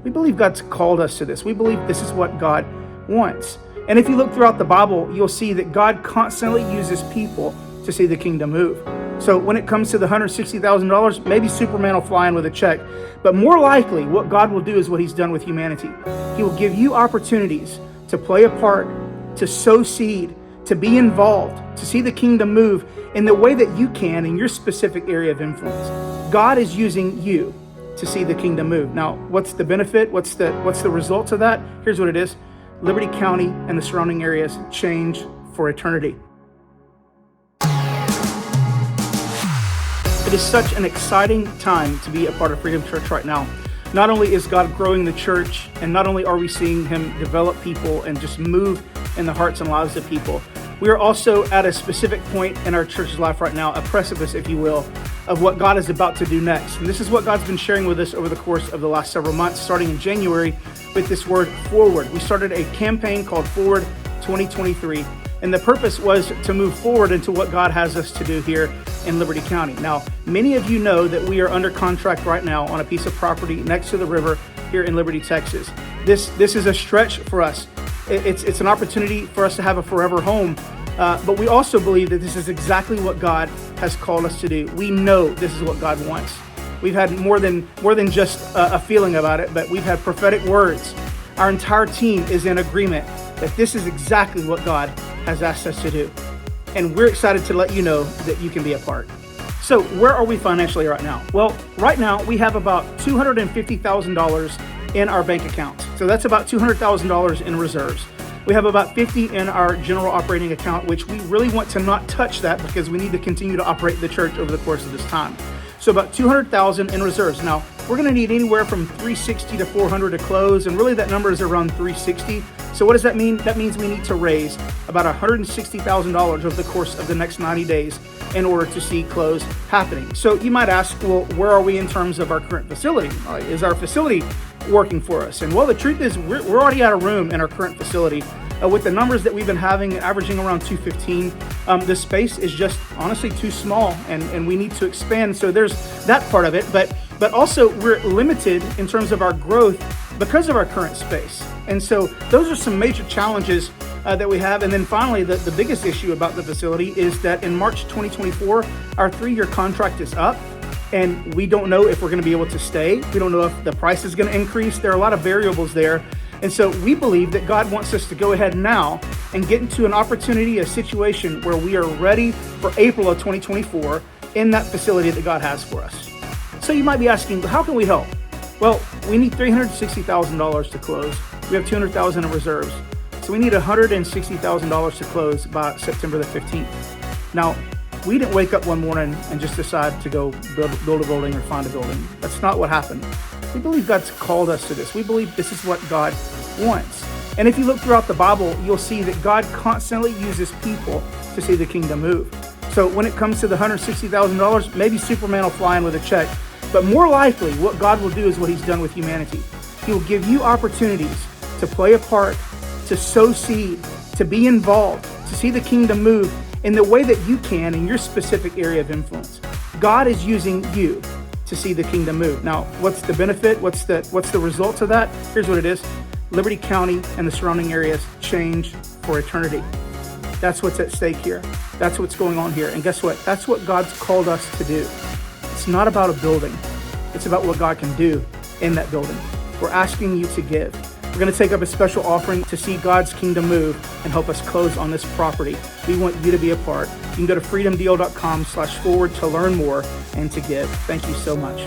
We believe God's called us to this. We believe this is what God wants. And if you look throughout the Bible, you'll see that God constantly uses people to see the kingdom move. So when it comes to the $160,000, maybe Superman will fly in with a check. But more likely, what God will do is what he's done with humanity. He will give you opportunities to play a part, to sow seed, to be involved, to see the kingdom move in the way that you can in your specific area of influence. God is using you to see the kingdom move. Now, what's the benefit? What's the result of that? Here's what it is. Liberty County and the surrounding areas change for eternity. It is such an exciting time to be a part of Freedom Church right now. Not only is God growing the church, and not only are we seeing him develop people and just move in the hearts and lives of people, we are also at a specific point in our church's life right now, a precipice, if you will, of what God is about to do next. And this is what God's been sharing with us over the course of the last several months, starting in January with this word forward. We started a campaign called Forward23, and the purpose was to move forward into what God has us to do here in Liberty County. Now, many of you know that we are under contract right now on a piece of property next to the river here in Liberty, Texas. This is a stretch for us. It's an opportunity for us to have a forever home. But we also believe that this is exactly what God has called us to do. We know this is what God wants. We've had more than just a feeling about it, but we've had prophetic words. Our entire team is in agreement that this is exactly what God has asked us to do. And we're excited to let you know that you can be a part. So where are we financially right now? Well, right now we have about $250,000 in our bank account. So that's about $200,000 in reserves. We have about $50 in our general operating account, which we really want to not touch that because we need to continue to operate the church over the course of this time. So about $200,000 in reserves. Now, we're going to need anywhere from $360 to $400 to close, and really that number is around $360. So what does that mean? That means we need to raise about $160,000 over the course of the next 90 days in order to see close happening. So you might ask, well, where are we in terms of our current facility? Is our facility working for us? And well, the truth is we're already out of room in our current facility. With the numbers that we've been having, averaging around 215, the space is just honestly too small, and we need to expand. So there's that part of it, but also we're limited in terms of our growth because of our current space. And so those are some major challenges that we have. And then finally, the biggest issue about the facility is that in March 2024, our 3-year contract is up. And we don't know if we're going to be able to stay. We don't know if the price is going to increase. There are a lot of variables there. And so we believe that God wants us to go ahead now and get into an opportunity, a situation where we are ready for April of 2024 in that facility that God has for us. So you might be asking, how can we help? Well, we need $360,000 to close. We have $200,000 in reserves. So we need $160,000 to close by September the 15th. Now, we didn't wake up one morning and just decide to go build a building or find a building. That's not what happened. We believe God's called us to this. We believe this is what God wants. And if you look throughout the Bible, you'll see that God constantly uses people to see the kingdom move. So when it comes to the $160,000, maybe Superman will fly in with a check. But more likely, what God will do is what he's done with humanity. He will give you opportunities to play a part, to sow seed, to be involved, to see the kingdom move in the way that you can in your specific area of influence. God is using you to see the kingdom move. Now, what's the benefit? What's the result of that? Here's what it is. Liberty County and the surrounding areas change for eternity. That's what's at stake here. That's what's going on here. And guess what? That's what God's called us to do. It's not about a building. It's about what God can do in that building. We're asking you to give. We're going to take up a special offering to see God's kingdom move and help us close on this property. We want you to be a part. You can go to freedomdeal.com/forward to learn more and to give. Thank you so much.